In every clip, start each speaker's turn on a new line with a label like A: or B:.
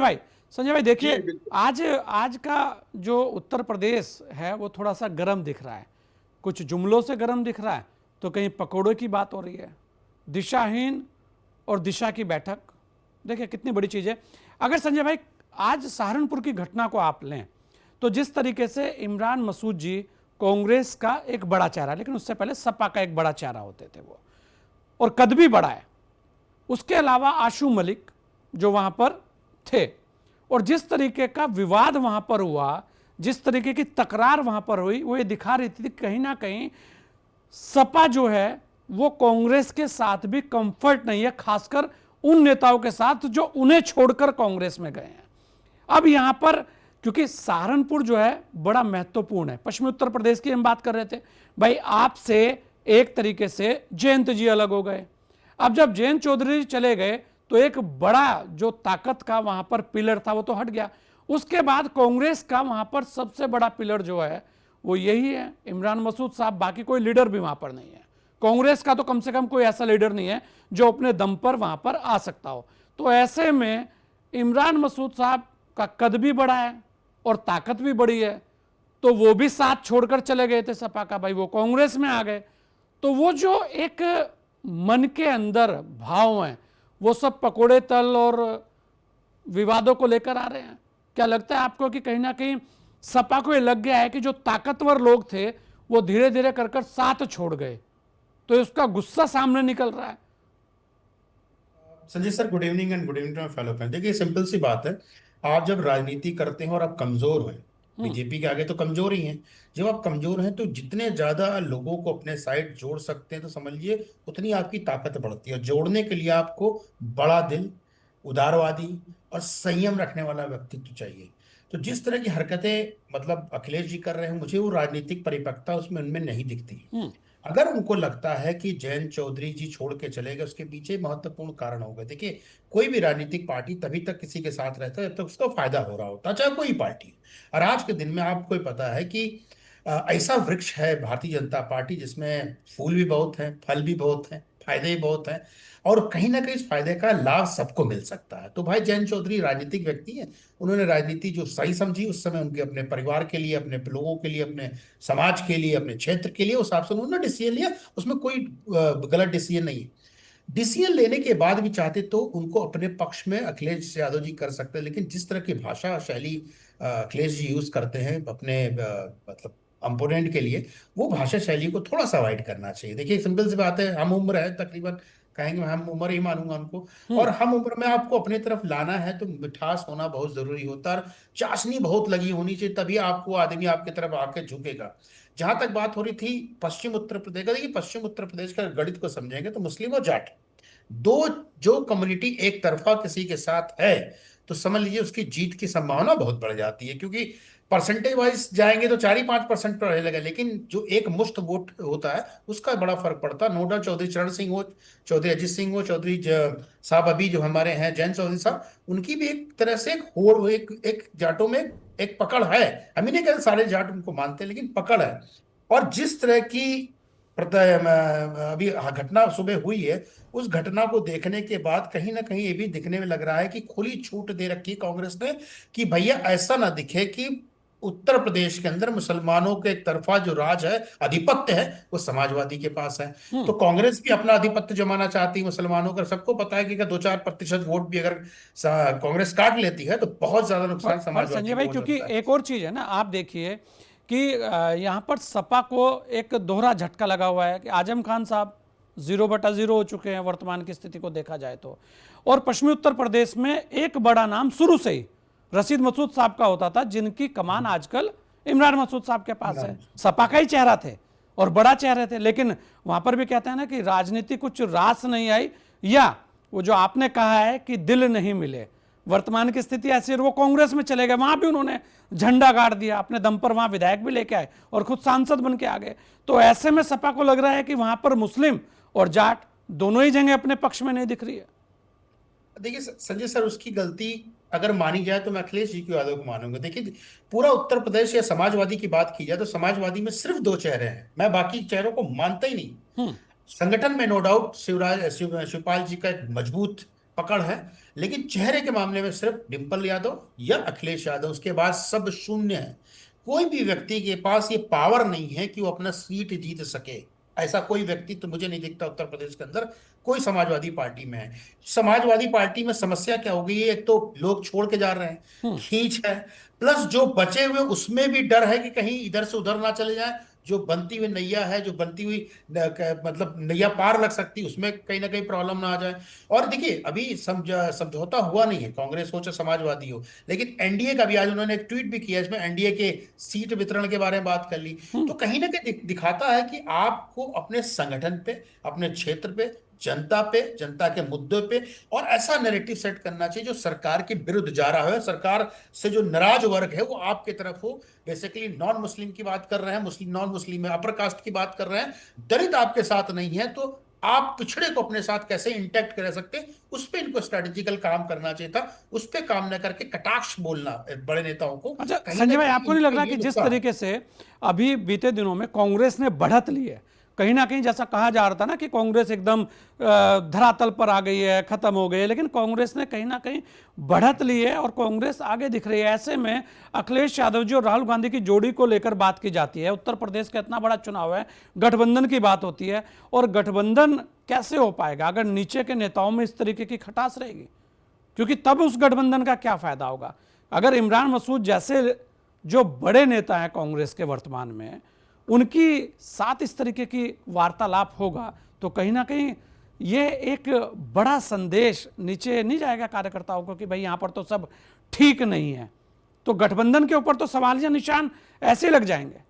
A: भाई, संजय भाई
B: जी
A: देखिए,
B: बिल्कुल।
A: आज आज का जो उत्तर प्रदेश है वो थोड़ा सा गर्म दिख रहा है। कुछ जुमलों से गर्म दिख रहा है, तो कहीं पकोड़ों की बात हो रही है। दिशाहीन और दिशा की बैठक, देखिए कितनी बड़ी चीज़ है। अगर संजय भाई आज सहारनपुर की घटना को आप लें, तो जिस तरीके से इमरान मसूद जी कांग्रेस का एक बड़ा चेहरा, लेकिन उससे पहले सपा का एक बड़ा चेहरा होते थे वो, और कद भी बड़ा है। उसके अलावा आशू मलिक जो वहां पर थे, और जिस तरीके का विवाद वहां पर हुआ, जिस तरीके की तकरार वहां पर हुई, वो ये दिखा रही थी कहीं ना कहीं सपा जो है वो कांग्रेस के साथ भी कंफर्ट नहीं है, खासकर उन नेताओं के साथ जो उन्हें छोड़कर कांग्रेस में गए हैं। अब यहां पर क्योंकि सहारनपुर जो है बड़ा महत्वपूर्ण है, पश्चिमी उत्तर प्रदेश की हम बात कर रहे थे भाई, आपसे एक तरीके से जयंत जी अलग हो गए। अब जब जयंत चौधरी चले गए तो एक बड़ा जो ताकत का वहां पर पिलर था वो तो हट गया। उसके बाद कांग्रेस का वहां पर सबसे बड़ा पिलर जो है वो यही है, इमरान मसूद साहब। बाकी कोई लीडर भी वहां पर नहीं है कांग्रेस का, तो कम से कम कोई ऐसा लीडर नहीं है जो अपने दम पर वहां पर आ सकता हो। तो ऐसे में इमरान मसूद साहब का कद भी बड़ा है और ताकत भी बड़ी है, तो वो भी साथ छोड़कर चले गए थे सपा का, भाई वो कांग्रेस में आ गए। तो वो जो एक मन के अंदर भाव हैं वो सब पकोड़े तल और विवादों को लेकर आ रहे हैं। क्या लगता है आपको कि कहीं ना कहीं सपा को ये लग गया है कि जो ताकतवर लोग थे वो धीरे धीरे कर कर साथ छोड़ गए, तो उसका गुस्सा सामने निकल रहा है?
B: Sanjay sir, good evening and good evening to my fellow friend. देखिए, सिंपल सी बात है। आप जब राजनीति करते हैं और आप कमजोर हैं, बीजेपी के आगे तो कमजोर ही हैं। जब आप कमजोर हैं तो जितने ज्यादा लोगों को अपने साइड जोड़ सकते हैं तो समझिए उतनी आपकी ताकत बढ़ती है। और जोड़ने के लिए आपको बड़ा दिल, उदारवादी और संयम रखने वाला व्यक्तित्व चाहिए। तो जिस तरह की हरकतें मतलब अखिलेश जी कर रहे हैं, मुझे वो राजनीतिक परिपक्वता उसमें उनमें नहीं दिखती। अगर उनको लगता है कि जयंत चौधरी जी छोड़ के चले गए, उसके पीछे महत्वपूर्ण कारण होगा। देखिए, कोई भी राजनीतिक पार्टी तभी तक किसी के साथ रहता है जब तक उसको फायदा हो रहा होता है, चाहे कोई पार्टी हो। और आज के दिन में आपको पता है कि ऐसा वृक्ष है भारतीय जनता पार्टी जिसमें फूल भी बहुत हैं, फल भी बहुत हैं, फायदे भी बहुत हैं। और कहीं ना कहीं इस फायदे का लाभ सबको मिल सकता है। तो भाई जयंत चौधरी राजनीतिक व्यक्ति हैं। उन्होंने राजनीति जो सही समझी उस समय, उनके अपने परिवार के लिए, अपने लोगों के लिए, अपने समाज के लिए, अपने क्षेत्र के लिए, उस हिसाब से उन्होंने डिसीजन लिया। उसमें कोई गलत डिसीजन नहीं है। डिसीजन लेने के बाद भी चाहते तो उनको अपने पक्ष में अखिलेश यादव जी कर सकते हैं, लेकिन जिस तरह की भाषा शैली अखिलेश जी यूज करते हैं अपने मतलब अपोनेंट के लिए, वो भाषा शैली को थोड़ा सा अवॉइड करना चाहिए। देखिए, सिंपल सी बात है, हम उम्र है तकरीबन, कहेंगे हम उम्र ही मानूंगा उनको। और हम उम्र में आपको अपने तरफ लाना है तो मिठास होना बहुत जरूरी होता है। और चाशनी बहुत लगी होनी चाहिए, तभी आपको आदमी आपकी तरफ आके झुकेगा। जहां तक बात हो रही थी पश्चिम उत्तर प्रदेश का, देखिए पश्चिम उत्तर प्रदेश का गणित को समझेंगे तो मुस्लिम और जाट दो, जो कम्युनिटी एक तरफा किसी के साथ है तो समझ लीजिए उसकी जीत की संभावना बहुत बढ़ जाती है। क्योंकि परसेंटेज वाइज जाएंगे तो 4 ही 5% पर रहेगा, लेकिन जो एक मुश्त वोट होता है उसका बड़ा फर्क पड़ता है। नोडा चौधरी चरण सिंह हो, चौधरी अजीत सिंह हो, चौधरी साहब अभी जो हमारे हैं जैन चौधरी साहब, उनकी भी एक तरह से एक होड़, एक जाटों में एक पकड़ है। हम ही नहीं कहते सारे जाट उनको मानते हैं, लेकिन पकड़ है। और जिस तरह की अभी घटना सुबह हुई है, उस घटना को देखने के बाद कहीं ना कहीं ये भी दिखने में लग रहा है कि खुली छूट दे रखी है कांग्रेस ने कि भैया ऐसा ना दिखे कि उत्तर प्रदेश के अंदर मुसलमानों के एक तरफा जो राज है, आधिपत्य है, वो समाजवादी के पास है। तो कांग्रेस भी अपना आधिपत्य जमाना चाहती है मुसलमानों का। सबको पता है कि अगर 2-4% वोट भी अगर कांग्रेस काट लेती है तो बहुत ज्यादा नुकसान
A: और संजय
B: समाजवादी को
A: भाई
B: हो
A: क्योंकि
B: सकता है।
A: एक और चीज है ना, आप देखिए कि यहाँ पर सपा को एक दोहरा झटका लगा हुआ है कि आजम खान साहब 0/0 हो चुके हैं वर्तमान की स्थिति को देखा जाए तो। और पश्चिमी उत्तर प्रदेश में एक बड़ा नाम शुरू से ही रशीद मसूद साहब का होता था, जिनकी कमान आजकल इमरान मसूद साहब के पास है। सपा का ही चेहरा थे और बड़ा चेहरे थे, लेकिन वहां पर भी कहते हैं ना कि राजनीति कुछ रास नहीं आई, या वो जो आपने कहा है कि दिल नहीं मिले। वर्तमान की स्थिति ऐसी है, वो कांग्रेस में चले गए, वहां भी उन्होंने झंडा गाड़ दिया अपने दम पर, वहां विधायक भी लेके आए और खुद सांसद बन के आ गए। तो ऐसे में सपा को लग रहा है कि वहां पर मुस्लिम और जाट दोनों ही जगह अपने पक्ष में नहीं दिख रही है।
B: देखिए संजय सर, उसकी गलती अगर मानी जाए तो मैं अखिलेश जी की यादव को मानूंगा। देखिए, पूरा उत्तर प्रदेश या समाजवादी की बात की जाए तो समाजवादी में सिर्फ दो चेहरे हैं, मैं बाकी चेहरों को मानता ही नहीं। संगठन में नो डाउट शिवराज शिवपाल जी का एक मजबूत पकड़ है, लेकिन चेहरे के मामले में सिर्फ डिंपल यादव या अखिलेश यादव, उसके बाद सब शून्य है। कोई भी व्यक्ति के पास ये पावर नहीं है कि वो अपना सीट जीत सके। ऐसा कोई व्यक्ति तो मुझे नहीं दिखता उत्तर प्रदेश के अंदर कोई समाजवादी पार्टी में है। समाजवादी पार्टी में समस्या क्या हो गई है, एक तो लोग छोड़ के जा रहे हैं,
A: हम्म।
B: खींच है, प्लस जो बचे हुए उसमें भी डर है कि कहीं इधर से उधर ना चले जाए। जो बनती हुई नैया है, जो बनती हुई मतलब नैया पार लग सकती है, उसमें कहीं ना कहीं प्रॉब्लम ना आ जाए। और देखिए, अभी समझौता हुआ नहीं है, कांग्रेस हो चाहे समाजवादी हो, लेकिन एनडीए का भी आज उन्होंने एक ट्वीट भी किया, इसमें एनडीए के सीट वितरण के बारे में बात कर ली। तो कहीं ना कहीं दिखाता है कि आपको अपने संगठन पे, अपने क्षेत्र पे, जनता पे, जनता के मुद्दों पे और ऐसा नैरेटिव सेट करना चाहिए जो सरकार के विरुद्ध जा रहा है, सरकार से जो नाराज वर्ग है वो आपके तरफ हो। बेसिकली नॉन मुस्लिम की बात कर रहे हैं, मुस्लिम नॉन मुस्लिम में अपर कास्ट की बात कर रहे हैं, दलित आपके साथ नहीं है, तो आप पिछड़े को अपने साथ कैसे इंटैक्ट कर सकते, उस पर इनको स्ट्रेटेजिकल काम करना चाहिए था। उस पर काम न करके कटाक्ष बोलना बड़े नेताओं को,
A: अच्छा
B: कहीं ना
A: संजय भाई,
B: कहीं
A: आपको नहीं लग
B: इनको
A: रहा
B: ये
A: कि जिस
B: नुकसान है।
A: तरीके से अभी बीते दिनों में कांग्रेस ने बढ़त ली है, कहीं ना कहीं जैसा कहा जा रहा था ना कि कांग्रेस एकदम धरातल पर आ गई है, खत्म हो गई है, लेकिन कांग्रेस ने कहीं ना कहीं बढ़त ली है और कांग्रेस आगे दिख रही है। ऐसे में अखिलेश यादव जी और राहुल गांधी की जोड़ी को लेकर बात की जाती है, उत्तर प्रदेश का इतना बड़ा चुनाव है, गठबंधन की बात होती है, और गठबंधन कैसे हो पाएगा अगर नीचे के नेताओं में इस तरीके की खटास रहेगी? क्योंकि तब उस गठबंधन का क्या फायदा होगा? अगर इमरान मसूद जैसे जो बड़े नेता हैं कांग्रेस के वर्तमान में, उनकी साथ इस तरीके की वार्तालाप होगा, तो कहीं ना कहीं ये एक बड़ा संदेश नीचे नहीं जाएगा कार्यकर्ताओं को कि भाई यहां पर तो सब ठीक नहीं है? तो गठबंधन के ऊपर तो सवालिया निशान ऐसे लग जाएंगे।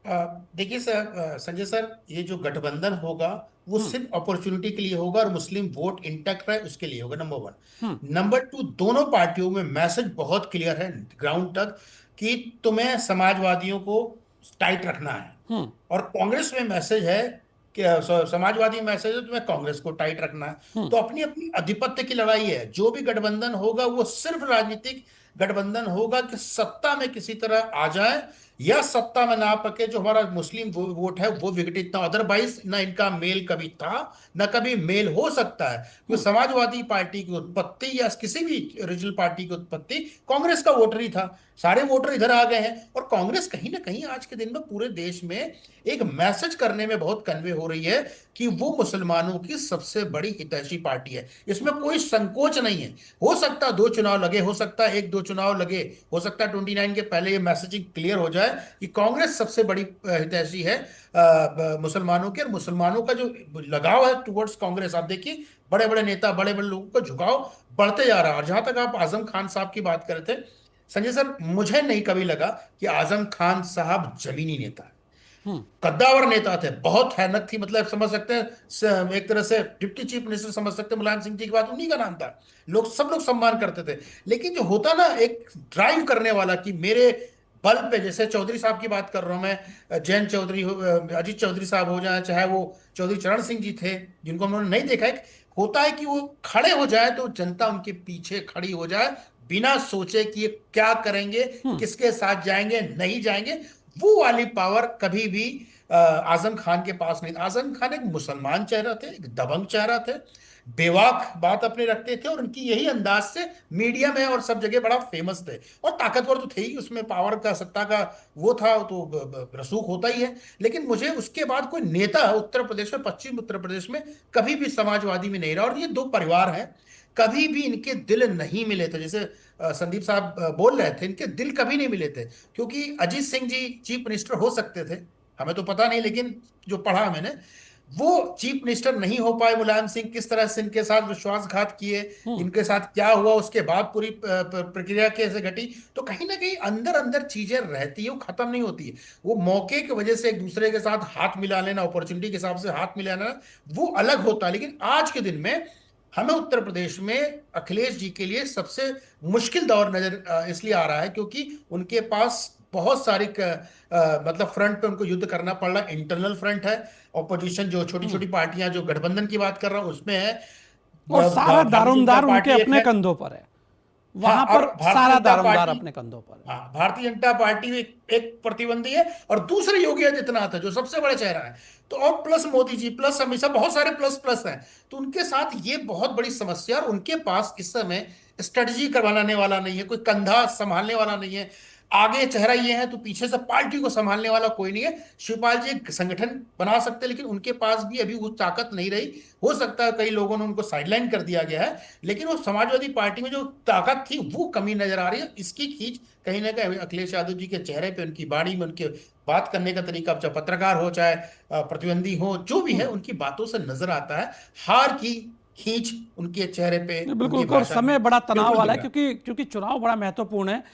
B: देखिए सर, संजय सर, ये जो गठबंधन होगा वो सिर्फ अपॉर्चुनिटी के लिए होगा और मुस्लिम वोट इंटैक्ट रहे उसके लिए होगा, नंबर वन। नंबर टू, दोनों पार्टियों में मैसेज बहुत क्लियर है ग्राउंड तक कि तुम्हें समाजवादियों को टाइट रखना है,
A: हम्म।
B: और कांग्रेस में मैसेज है कि समाजवादी मैसेज है तुम्हें कांग्रेस को टाइट रखना है।
A: हम्म।
B: तो अपनी अपनी आधिपत्य की लड़ाई है। जो भी गठबंधन होगा वो सिर्फ राजनीतिक गठबंधन होगा कि सत्ता में किसी तरह आ जाए या सत्ता में ना पके, जो हमारा मुस्लिम वोट है वो विघटित ना, अदरवाइज ना इनका मेल कभी था ना कभी मेल हो सकता है। क्योंकि समाजवादी पार्टी की उत्पत्ति या किसी भी रीजनल पार्टी की उत्पत्ति कांग्रेस का वोटर ही था। सारे वोटर इधर आ गए हैं, और कांग्रेस कहीं ना कहीं आज के दिन में पूरे देश में एक मैसेज करने में बहुत कन्वे हो रही है कि वो मुसलमानों की सबसे बड़ी हितैषी पार्टी है। इसमें कोई संकोच नहीं है। हो सकता है 2 चुनाव लगे, हो सकता है 1-2 चुनाव लगे, हो सकता है 29 के पहले ये मैसेजिंग क्लियर हो जाए कि कांग्रेस सबसे बड़ी हितैषी है मुसलमानों के, और मुसलमानों का जो लगाव है टुवर्ड्स कांग्रेस, आप देखिए बड़े बड़े नेता, बड़े बड़े लोगों का झुकाव बढ़ते जा रहा है। और जहां तक आप आजम खान साहब की बात कर रहे थे, संजय सर, मुझे नहीं कभी लगा कि आजम खान साहब जमीनी नेता है।
A: हम्म।
B: कद्दावर नेता थे, बहुत हैनक थी, मतलब समझ सकते हैं एक तरह से डिप्टी चीफ मिनिस्टर समझ सकते हैं, मुलायम सिंह जी के बाद उन्हीं का नाम था। सब लोग सम्मान करते थे। लेकिन जो होता ना एक ड्राइव करने वाला कि मेरे बल पे, जैसे चौधरी साहब की बात कर रहा हूं मैं, जयंत चौधरी हो, अजीत चौधरी साहब हो जाए, चाहे वो चौधरी चरण सिंह जी थे जिनको उन्होंने नहीं देखा, एक होता है कि वो खड़े हो जाए तो जनता उनके पीछे खड़ी हो जाए, बिना सोचे कि ये क्या करेंगे, किसके साथ जाएंगे, नहीं जाएंगे। वो वाली पावर कभी भी आजम खान के पास नहीं। आजम खान एक मुसलमान चेहरा थे, एक दबंग चेहरा थे, बेवाक बात अपने रखते थे, और उनकी यही अंदाज से मीडिया में और सब जगह बड़ा फेमस थे। और ताकतवर तो थे ही, उसमें पावर का, सत्ता का वो था तो रसूख होता ही है। लेकिन मुझे उसके बाद कोई नेता उत्तर प्रदेश में, पश्चिम उत्तर प्रदेश में कभी भी समाजवादी में नहीं रहा। और ये दो परिवार हैं, कभी भी इनके दिल नहीं मिले थे। जैसे संदीप साहब बोल रहे थे, इनके दिल कभी नहीं मिले थे, क्योंकि अजीत सिंह जी चीफ मिनिस्टर हो सकते थे, हमें तो पता नहीं, लेकिन जो पढ़ा मैंने, वो चीफ मिनिस्टर नहीं हो पाए। मुलायम सिंह किस तरह से इनके साथ विश्वासघात किए, इनके साथ क्या हुआ, उसके बाद पूरी प्रक्रिया कैसे घटी। तो कहीं ना कहीं अंदर अंदर चीजें रहती है, वो खत्म नहीं होती है। वो मौके की वजह से एक दूसरे के साथ हाथ मिला लेना, अपॉर्चुनिटी के हिसाब से हाथ मिला लेना, वो अलग होता है। लेकिन आज के दिन में हमें उत्तर प्रदेश में अखिलेश जी के लिए सबसे मुश्किल दौर नजर इसलिए आ रहा है क्योंकि उनके पास बहुत सारी मतलब फ्रंट पे उनको युद्ध करना पड़ रहा है। इंटरनल फ्रंट है, ऑपोजिशन जो छोटी छोटी पार्टियां, जो गठबंधन की बात कर रहा हूं उसमें है,
A: और सारा
B: भारतीय जनता
A: दारोमदार उनके
B: पार्टी एक
A: अपने
B: है।
A: कंधों पर है। वहां
B: हाँ, और
A: पर
B: भारतीय
A: सारा
B: जनता
A: दारोमदार
B: पार्टी,
A: अपने कंधों पर है।
B: हाँ, भारतीय जनता पार्टी एक प्रतिद्वंदी है, और दूसरे योगी आदित्यनाथ है जो सबसे बड़ा चेहरा है। तो और प्लस मोदी जी, प्लस अमित शाह, बहुत सारे प्लस प्लस हैं। तो उनके साथ ये बहुत बड़ी समस्या, और उनके पास इस समय स्ट्रेटजी करवाने वाला नहीं है, कोई कंधा संभालने वाला नहीं है। आगे चेहरा ये है तो पीछे से पार्टी को संभालने वाला कोई नहीं है। शिवपाल जी एक संगठन बना सकते हैं, लेकिन उनके पास भी अभी वो ताकत नहीं रही। हो सकता है कई लोगों ने उनको साइडलाइन कर दिया गया है, लेकिन वो समाजवादी पार्टी में जो ताकत थी वो कमी नजर आ रही है। इसकी खींच कहीं ना कहीं अखिलेश यादव जी के चेहरे पे, उनकी बाड़ी में, उनके बात करने का तरीका, चाहे पत्रकार हो चाहे प्रतिद्वंदी हो, जो भी है, उनकी बातों से नजर आता है हार की खींच उनके चेहरे पे,
A: नहीं,
B: उनकी
A: बिल्कुल। और
B: भाषा में
A: समय बड़ा तनाव
B: बिल्कुल
A: वाला
B: दिख
A: है,
B: रहा है।
A: क्योंकि चुनाव बड़ा महत्वपूर्ण है।